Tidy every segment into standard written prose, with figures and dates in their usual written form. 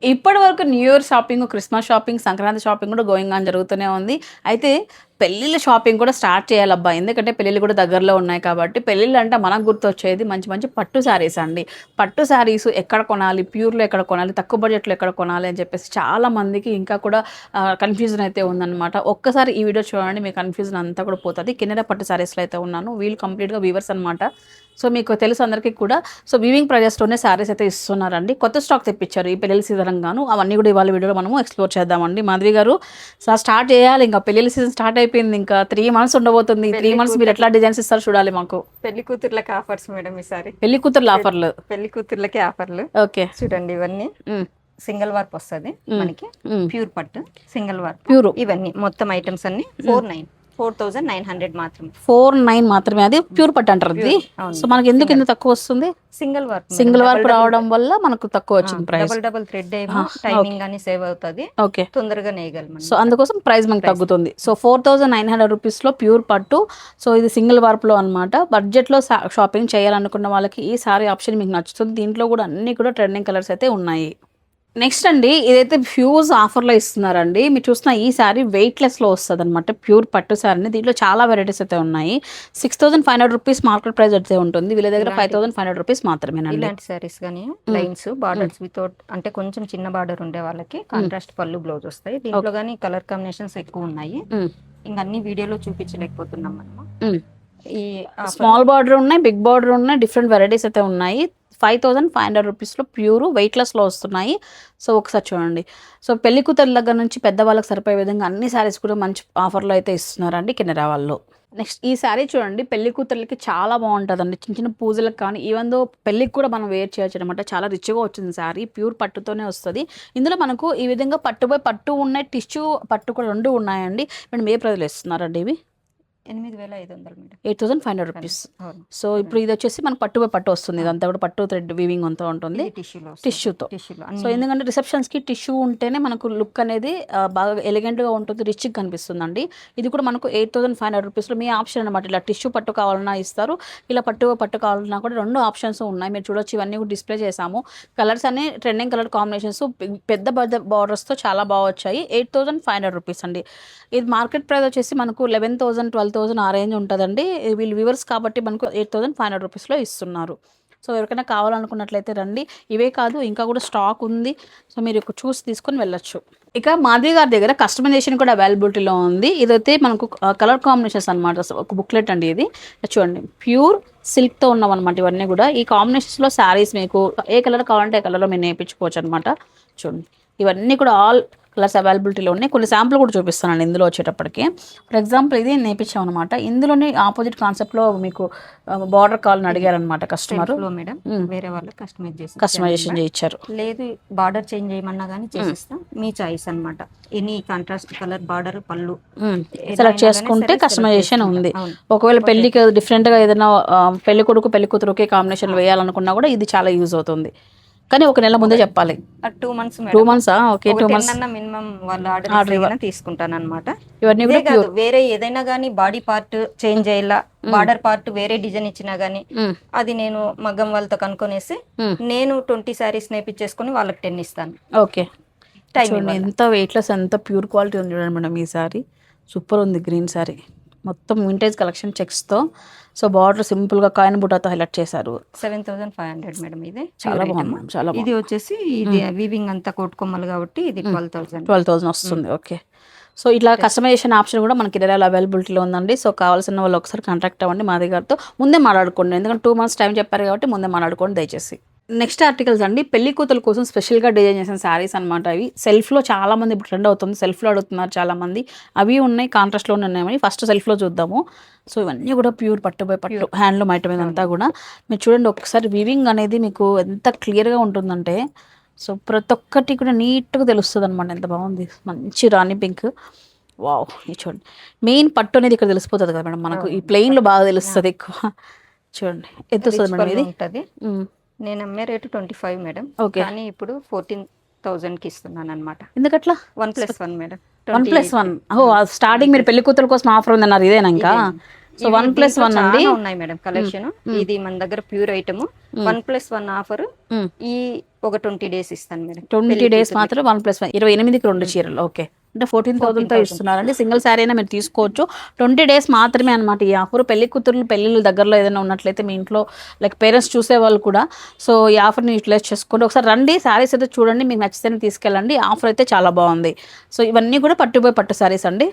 ఇప్పటి వరకు new year shopping, Christmas shopping, Sankranti shopping కూడా గోయింగ్ ఆన్ జరుగుతూనే ఉంది. అయితే పెళ్ళిళ్ళ షాపింగ్ కూడా స్టార్ట్ చేయాలబ్బా. ఎందుకంటే పెళ్ళిళ్ళు కూడా దగ్గరలో ఉన్నాయి కాబట్టి. పెళ్ళిళ్ళు అంటే మనకు గుర్తొచ్చేది మంచి మంచి పట్టు శారీస్ అండి. పట్టు శారీస్ ఎక్కడ కొనాలి, ప్యూర్లో ఎక్కడ కొనాలి, తక్కువ బడ్జెట్లో ఎక్కడ కొనాలి అని చెప్పేసి చాలా మందికి ఇంకా కూడా కన్ఫ్యూజన్ అయితే ఉందన్నమాట. ఒక్కసారి ఈ వీడియో చూడండి, మీ కన్ఫ్యూజన్ అంతా కూడా పోతుంది. కిన్నెర పట్టు శారీస్లో అయితే ఉన్నాను. వీళ్ళు కంప్లీట్గా వీవర్స్ అనమాట. సో మీకు తెలుసు అందరికీ కూడా. సో వీవింగ్ ప్రైజెస్లోనే శారీస్ అయితే ఇస్తున్నారండి. కొత్త స్టాక్ తెప్పించారు ఈ పెళ్ళిళ్ళ సీజన్ గాను. అవన్నీ కూడా ఇవాళ వీడియోలో మనము ఎక్స్ప్లోర్ చేద్దామండి. మాధవి గారు స్టార్ట్ చేయాలి, ఇంకా పెళ్ళిళ్ళ సీజన్ స్టార్ట్ అయిపోయింది. ఇంకా 3 months ఉండబోతుంది. 3 months మీరు ఎట్లా డిజైన్స్ ఇస్తారు చూడాలి మాకు. పెళ్లి కూతుర్లకి ఆఫర్స్ మేడం ఈసారి. పెళ్లి కూతుర్ల ఆఫర్లు. పెళ్లి కూతుర్లకి ఆఫర్లు. ఓకే చూడండి, ఇవన్నీ సింగిల్ వార్ప్ వస్తుంది మనకి. ప్యూర్ పట్టు సింగిల్ వార్ప్ ప్యూర్. ఇవన్నీ మొత్తం ఐటమ్స్ అన్ని 4,900 మాత్రమే. 4,900 మాత్రమే. అది ప్యూర్ పట్టు అంటారు ఇది. సో మనకి ఎందుకు ఇంత తక్కువ వస్తుంది? సింగిల్ వార్ప్ రావడం వల్ల మనకు తక్కువ వచ్చింది ప్రైస్. డబుల్ థ్రెడ్ ఏమో టైమింగ్ అని సేవ్ అవుతుంది. ఓకే, తొందరగా నేయగలం. సో అందుకోసం ప్రైస్ మనకు తగ్గుతుంది. సో 4,900 రూపీస్లో ప్యూర్ పట్టు. సో ఇది సింగిల్ వార్ప్లో అనమాట. బడ్జెట్లో షాపింగ్ చేయాలనుకున్న వాళ్ళకి ఈ సారీ ఆప్షన్ మీకు నచ్చుతుంది. దీంట్లో కూడా అన్ని కూడా ట్రెండింగ్ కలర్స్ అయితే ఉన్నాయి. నెక్స్ట్ అండి, ఇదైతే ఫ్యూజ్ ఆఫర్లో ఇస్తున్నారండి. మీరు చూసిన ఈ శారీ వెయిట్లెస్లో వస్తుంది అనమాట. ప్యూర్ పట్టు శారీని. దీంట్లో చాలా వెరైటీస్ అయితే ఉన్నాయి. 6,500 రూపీస్ మార్కెట్ ప్రైస్ అయితే ఉంటుంది. వీళ్ళ దగ్గర 5,500 రూపీస్ మాత్రమేనండి. ఇలాంటి శారీస్ కానీ లైన్స్ బార్డర్స్ వితౌట్ అంటే కొంచెం చిన్న బార్డర్ ఉండే వాళ్ళకి కాంట్రాస్ట్ పళ్ళు బ్లౌజ్ వస్తాయి. దీంట్లో కానీ కలర్ కాంబినేషన్స్ ఎక్కువ ఉన్నాయి. ఇంకా అన్ని వీడియోలో చూపించలేకపోతున్నాం మనము. ఈ స్మాల్ బార్డర్ ఉన్నాయి, బిగ్ బార్డర్ ఉన్నాయి, డిఫరెంట్ వెరైటీస్ అయితే ఉన్నాయి. 5,500 రూపీస్లో ప్యూర్ వెయిట్లెస్లో వస్తున్నాయి. సో ఒకసారి చూడండి. సో పెళ్లి కూతురు దగ్గర నుంచి పెద్దవాళ్ళకి సరిపోయే విధంగా అన్ని శారీస్ కూడా మంచి ఆఫర్లో అయితే ఇస్తున్నారండి కిన్నెరా వాళ్ళు. నెక్స్ట్ ఈ శారీ చూడండి, పెళ్లి కూతుర్లకి చాలా బాగుంటుందండి. చిన్న చిన్న పూజలకు కానీ ఈవెన్ దో పెళ్ళికి కూడా మనం వేర్ చేయొచ్చు అనమాట. చాలా రిచ్గా వచ్చింది శారీ. ప్యూర్ పట్టుతోనే వస్తుంది. ఇందులో మనకు ఈ విధంగా పట్టు ఉన్నాయి, టిష్యూ పట్టు కూడా 2 ఉన్నాయండి. మేడం ఏ ప్రైజ్లో ఇస్తున్నారండి ఇవి? 8,500 మేడం. 8,500 రూపీస్. సో ఇప్పుడు ఇది వచ్చేసి మనకు పట్టు వస్తుంది. ఇదంతా కూడా పట్టు థ్రెడ్ వీవింగ్ అంతా ఉంటుంది టిష్యూతో. సో ఎందుకంటే రిసెప్షన్స్కి టిష్యూ ఉంటేనే మనకు లుక్ అనేది బాగా ఎలిగెంట్గా ఉంటుంది, రిచ్గా కనిపిస్తుంది అండి. ఇది కూడా మనకు 8,500 రూపీస్లో మీ ఆప్షన్ అనమాట. ఇలా టిష్యూ పట్టు కావాలన్నా ఇస్తారు, ఇలా పట్టు కావాలన్నా కూడా 2 ఆప్షన్స్ ఉన్నాయి. మీరు చూడొచ్చు, ఇవన్నీ కూడా డిస్ప్లే చేసాము. కలర్స్ అన్ని ట్రెండింగ్ కలర్ కాంబినేషన్స్ పెద్ద బార్డర్స్తో చాలా బాగా వచ్చాయి. 8,500 రూపీస్ అండి. ఇది మార్కెట్ ప్రైస్ వచ్చేసి మనకు 11,000 12,000 ఆ రేంజ్ ఉంటుందండి. వీళ్ళు వ్యూవర్స్ కాబట్టి మనకు 8,500 రూపీస్లో ఇస్తున్నారు. సో ఎవరికైనా కావాలనుకున్నట్లయితే రండి. ఇవే కాదు, ఇంకా కూడా స్టాక్ ఉంది. సో మీరు చూసి తీసుకొని వెళ్ళొచ్చు. ఇక మాధవి గారి దగ్గర కస్టమైజేషన్ కూడా అవైలబిలిటీలో ఉంది. ఇదైతే మనకు కలర్ కాంబినేషన్స్ అనమాట. ఒక బుక్లెట్ అండి ఇది. చూడండి, ప్యూర్ సిల్క్తో ఉన్నామన్నమాట. ఇవన్నీ కూడా ఈ కాంబినేషన్స్లో శారీస్ మీకు ఏ కలర్ కావాలంటే ఏ కలర్లో మీరు నేర్పించుకోవచ్చు అనమాట. చూడండి, ఇవన్నీ కూడా ఆల్ కలర్స్ అవైలబిలిటీలో ఉన్నాయి. కొన్ని శాంపుల్ కూడా చూపిస్తానండి ఇందులో వచ్చేటప్పటికి. ఫర్ ఎగ్జాంపుల్ ఇది నేర్పించాం అనమాట. ఇందులోనే ఆపోజిట్ కాన్సెప్ట్లో మీకు బార్డర్ కావాలని అడిగారనమాట కస్టమర్. మేడం వేరే వాళ్ళు కస్టమైజేషన్ చేయించారు. లేదు బార్డర్ చేంజ్ చేయమన్నా కానీ చేసిస్తాం, మీ చాయిస్ అనమాట. ఎనీ కాంట్రాస్ట్ కలర్ బార్డర్ పళ్ళు సెలెక్ట్ చేసుకుంటే కస్టమైజేషన్ ఉంది. ఒకవేళ పెళ్లికి డిఫరెంట్గా ఏదైనా పెళ్లి కొడుకు పెళ్లి కూతురు ఒకే కాంబినేషన్ వేయాలనుకున్నా కూడా ఇది చాలా యూజ్ అవుతుంది. కానీ ఒక నెల ముందే చెప్పాలి. 2 months. 2 months. Okay, 2 months minimum వాళ్ళు ఆర్డర్ తీసుకుంటాను అనమాట. ఇవన్నీ కూడా వేరే ఏదైనా కానీ బాడీ పార్ట్ చేంజ్ అయ్యేలా బార్డర్ పార్ట్ వేరే డిజైన్ ఇచ్చినా గానీ అది నేను మగ్గం వాళ్ళతో కనుక్కొనేసి నేను 20 శారీస్ నేర్పించేసుకుని వాళ్ళకి 10 ఇస్తాను. ఓకే, ఎంత వెయిట్లెస్, ఎంత ప్యూర్ క్వాలిటీ ఉంది చూడండి మేడం. ఈ సారీ సూపర్ ఉంది. గ్రీన్ సారీ మొత్తం వింటేజ్ కలెక్షన్ చెక్స్తో. సో బార్డర్ సింపుల్గా కాయిన్ బుటాతో హైలైట్ చేశారు. 7,500 మేడం. ఇది చాలా బాగుంది, చాలా బాగుంది. ఇది వచ్చేసి ఇది వీవింగ్ అంతా కోటుకొమ్మలు కాబట్టి ఇది 12,000 వస్తుంది. ఓకే, సో ఇట్లా కస్టమైజేషన్ ఆప్షన్ కూడా మనకి ఇరవై అవైలబిలిటీలో ఉందండి. సో కావాల్సిన వాళ్ళు ఒకసారి కాంటాక్ట్ అవ్వండి మాధవి గారితో. ముందే మాట్లాడుకోండి, ఎందుకంటే 2 months టైం చెప్పారు కాబట్టి ముందే మాట్లాడుకోండి దయచేసి. నెక్స్ట్ ఆర్టికల్స్ అండి, పెళ్లి కూతుల కోసం స్పెషల్గా డిజైన్ చేసిన శారీస్ అనమాట. అవి సెల్ఫ్లో చాలా మంది ఇప్పుడు ట్రెండ్ అవుతుంది. సెల్ఫ్లో అడుగుతున్నారు చాలా మంది. అవి ఉన్నాయి, కాంట్రాస్ట్లో ఉన్నాయి. ఫస్ట్ సెల్ఫ్లో చూద్దాము. సో ఇవన్నీ కూడా ప్యూర్ పట్టు హ్యాండ్లూమ్ ఐటమ్ ఇదంతా కూడా. మీరు చూడండి ఒకసారి, వీవింగ్ అనేది మీకు ఎంత క్లియర్గా ఉంటుందంటే సో ప్రతి ఒక్కటి కూడా నీట్గా తెలుస్తుంది అనమాట. ఎంత బాగుంది, మంచి రాణి పింక్. వావ్, ఇది చూడండి. మెయిన్ పట్టు అనేది ఇక్కడ తెలిసిపోతుంది కదా మేడం మనకు. ఈ ప్లెయిన్లో బాగా తెలుస్తుంది ఎక్కువ. చూడండి ఎంత వస్తుంది మేడం ఇది. నేను అమ్మే రేటు 25 మేడం. ఓకే, కానీ ఇప్పుడు 14,000కి ఇస్తున్నాను అనమాట. ఎందుకట్లా? 1+1 మేడం. 1+1. స్టార్టింగ్ మీరు పెళ్లి కూతురు కోసం ఆఫర్ ఉందన్నారు, ఇదేనా ఇంకా? సో 1+1 అండి ఉన్నాయి మేడం కలెక్షన్. ఇది మన దగ్గర ప్యూర్ ఐటమ్. 1+1 ఆఫర్. ఈ ఒక 20 డేస్ ఇస్తాను మేడం. 20 డేస్ మాత్రం 1+1 28కి 2 చీరలు. ఓకే, అంటే 14,000తో ఇస్తున్నారండి. సింగిల్ శారీ అయినా మీరు తీసుకోవచ్చు. 20 డేస్ మాత్రమే అనమాట ఈ ఆఫర్. పెళ్లి కూతుర్లు పెళ్ళిళ్ళు దగ్గరలో ఏదైనా ఉన్నట్లయితే మీ ఇంట్లో లైక్ పేరెంట్స్ చూసే వాళ్ళు కూడా సో ఈ ఆఫర్ని యూటిలైజ్ చేసుకోండి. ఒకసారి రండి, శారీస్ అయితే చూడండి, మీకు నచ్చితేనే తీసుకెళ్ళండి. ఆఫర్ అయితే చాలా బాగుంది. సో ఇవన్నీ కూడా పట్టు శారీస్ అండి.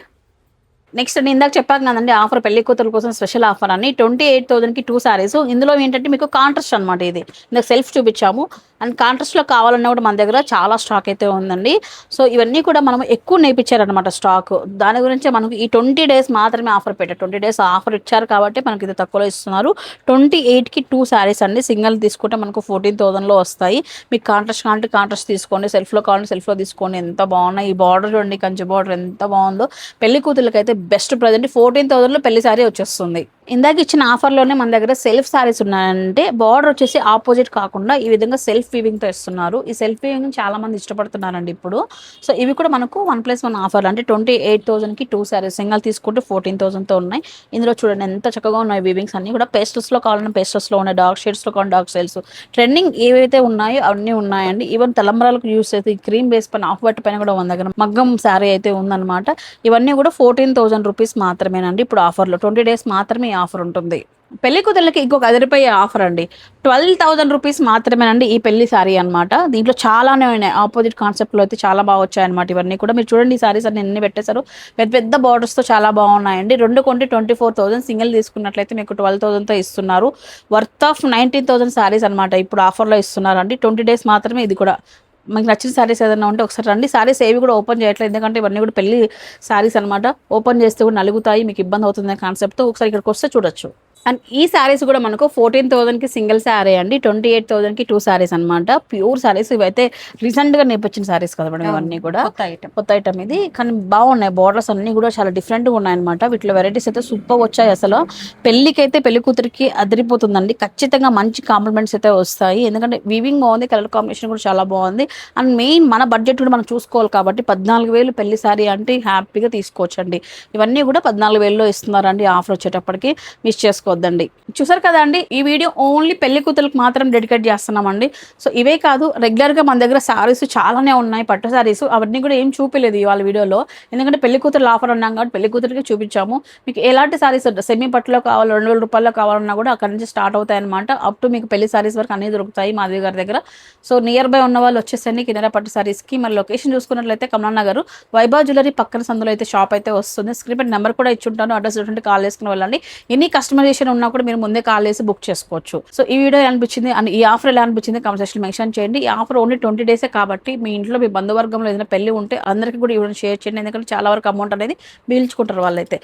నెక్స్ట్ నేను ఇందాక చెప్పాను కదండి ఆఫర్, పెళ్లి కూతురు కోసం స్పెషల్ ఆఫర్ అని 28,000కి 2 శారీస్. ఇందులో ఏంటంటే మీకు కాంట్రాస్ట్ అనమాట. ఇది ఇందాక సెల్ఫ్ చూపించాము అండ్ కాంట్రాస్ట్లో కావాలన్నా కూడా మన దగ్గర చాలా స్టాక్ అయితే ఉందండి. సో ఇవన్నీ కూడా మనం ఎక్కువ నేర్పించారనమాట స్టాక్. దాని గురించి మనకు ఈ 20 డేస్ మాత్రమే ఆఫర్ పెట్టారు. 20 డేస్ ఆఫర్ ఇచ్చారు కాబట్టి మనకి ఇది తక్కువలో ఇస్తున్నారు. 28కి 2 శారీస్ అండి. సింగిల్ తీసుకుంటే మనకు 14,000లో వస్తాయి. మీకు కాంట్రాస్ట్ కావాలంటే కాంట్రాస్ట్ తీసుకోండి, సెల్ఫ్లో కావాలంటే సెల్ఫ్లో తీసుకోండి. ఎంత బాగున్నాయి ఈ బార్డర్ చూడండి, కంచి బార్డర్ ఎంత బాగుందో. పెళ్లి కూతుర్లకి అయితే బెస్ట్ ప్రజెంట్ 14,000లో పెళ్లి శారీ వచ్చేస్తుంది. ఇందాక ఇచ్చిన ఆఫర్లోనే మన దగ్గర సెల్ఫ్ శారీస్ ఉన్నాయంటే బార్డర్ వచ్చేసి ఆపోజిట్ కాకుండా ఈ విధంగా సెల్ఫ్ వీవింగ్తో ఇస్తున్నారు. ఈ సెల్ఫ్ వీవింగ్ చాలా మంది ఇష్టపడుతున్నారండి ఇప్పుడు. సో ఇవి కూడా మనకు 1+1 ఆఫర్ అంటే 28,000కి 2 శారీస్. సింగల్ తీసుకుంటే 14,000తో ఉన్నాయి. ఇందులో చూడండి ఎంత చక్కగా ఉన్నాయి వీవింగ్స్ అన్ని కూడా. పేస్టల్స్లో కావాలన్నా పేస్టల్స్లో ఉన్నాయి, డార్క్ షేడ్స్లో కావాలంటే డార్క్ షేడ్స్. ట్రెండింగ్ ఏవైతే ఉన్నాయో అవన్నీ ఉన్నాయండి. ఈవెన్ తలంబరాలకు యూస్ చేస్తే ఈ క్రీమ్ బేస్ పైన ఆఫ్ వైట్ పైన కూడా మన దగ్గర మగ్గం శారీ అయితే ఉందన్నమాట. ఇవన్నీ కూడా 14,000 రూపీస్ మాత్రమేనండి ఇప్పుడు ఆఫర్లో. 20 డేస్ మాత్రమే ఈ ఆఫర్ ఉంటుంది. పెళ్లి కూతుర్లకి ఇంకొక అదిరిపోయే ఆఫర్ అండి. 12,000 రూపీస్ మాత్రమేనండి ఈ పెళ్లి శారీ అనమాట. దీంట్లో చాలానే ఉన్నాయి. ఆపోజిట్ కాన్సెప్ట్లో అయితే చాలా బాగా వచ్చాయన్నమాట. ఇవన్నీ కూడా మీరు చూడండి, ఈ శారీస్ అన్ని ఎన్ని పెట్టేశారు. పెద్ద పెద్ద బార్డర్స్తో చాలా బాగున్నాయండి. 2 కొంటే 24,000, సింగిల్ తీసుకున్నట్లయితే మీకు 12,000తో ఇస్తున్నారు. వర్త్ ఆఫ్ 19,000 శారీస్ అనమాట ఇప్పుడు ఆఫర్లో ఇస్తున్నారండి. 20 డేస్ మాత్రమే ఇది కూడా. మీకు నచ్చిన శారీస్ ఏదైనా ఉంటే ఒకసారి రండి. శారీస్ ఏవి కూడా ఓపెన్ చేయట్లేదు, ఎందుకంటే ఇవన్నీ కూడా పెళ్లి శారీస్ అనమాట. ఓపెన్ చేస్తే కూడా నలుగుతాయి, మీకు ఇబ్బంది అవుతుంది కాన్సెప్ట్తో. ఒకసారి ఇక్కడికి వస్తే చూడొచ్చు. అండ్ ఈ శారీస్ కూడా మనకు 14,000కి సింగిల్ శారీ అండి, 28,000కి 2 శారీస్ అనమాట. ప్యూర్ శారీస్ ఇవైతే రీసెంట్గా నేర్పించిన శారీస్ కదా మేడం. ఇవన్నీ కూడా కొత్త ఐటమ్ ఇది, కానీ బాగున్నాయి. బార్డర్స్ అన్ని కూడా చాలా డిఫరెంట్గా ఉన్నాయి అనమాట. వీటిలో వెరైటీస్ అయితే సూపర్ వచ్చాయి అసలు. పెళ్లికైతే పెళ్లి కూతురికి అదిరిపోతుందండి. ఖచ్చితంగా మంచి కాంప్లిమెంట్స్ అయితే వస్తాయి, ఎందుకంటే వీవింగ్ బాగుంది, కలర్ కాంబినేషన్ కూడా చాలా బాగుంది. అండ్ మెయిన్ మన బడ్జెట్ కూడా మనం చూసుకోవాలి కాబట్టి 14,000 పెళ్లి శారీ అంటే హ్యాపీగా తీసుకోవచ్చండి. ఇవన్నీ కూడా 14,000లో ఇస్తున్నారండి ఆఫర్ వచ్చేటప్పటికి. మిస్ చేసుకోవద్దండి. చూసారు కదా అండి, ఈ వీడియో ఓన్లీ పెళ్లి కూతురికి మాత్రం డెడికేట్ చేస్తున్నామండి. సో ఇవే కాదు, రెగ్యులర్గా మన దగ్గర శారీస్ చాలానే ఉన్నాయి, పట్టు శారీస్. అవన్నీ కూడా ఏం చూపించలేదు ఇవాళ వీడియోలో, ఎందుకంటే పెళ్లి కూతురు ఆఫర్ అన్నాం కాబట్టి పెళ్లి కూతురికి చూపించాము. మీకు ఎలాంటి శారీస్ సెమీ పట్టులో కావాలి, 2,000 రూపాయల్లో కావాలన్నా కూడా అక్కడ నుంచి స్టార్ట్ అవుతాయి అనమాట. అప్ టు మీకు పెళ్లి శారీస్ వరకు అన్నీ దొరుకుతాయి మాధవి గారి దగ్గర. సో నియర్ బై ఉన్న వాళ్ళు వచ్చేసరికి కిన్నెర పట్టు శారీస్కి. మరి లొకేషన్ చూసుకున్నట్లయితే కమలా నగర్ వైభవ్ జ్యువెలరీ పక్కన సందులో అయితే షాప్ అయితే వస్తుంది. స్క్రీన్ పై నెంబర్ కూడా ఇచ్చి ఉంటాను, అడ్రస్ కాల్ చేసుకుని వెళ్ళండి. ఎన్ని కస్టమైజేషన్ ఉన్నా కూడా మీరు ముందే కాల్ చేసి బుక్ చేసుకోవచ్చు. సో ఈ వీడియో ఎలా అనిపించింది అండ్ ఈ ఆఫర్ ఎలా అనిపించింది కామెంట్ సెక్షన్ మెన్షన్ చేయండి. ఈ ఆఫర్ ఓన్లీ 20 డేసే కాబట్టి మీ ఇంట్లో మీ బంధువర్గంలో ఏదైనా పెళ్లి ఉంటే అందరికీ కూడా ఇవ్వడం షేర్ చేయండి, ఎందుకంటే చాలా వరకు అమౌంట్ అనేది పీల్చుకుంటారు వాళ్ళైతే.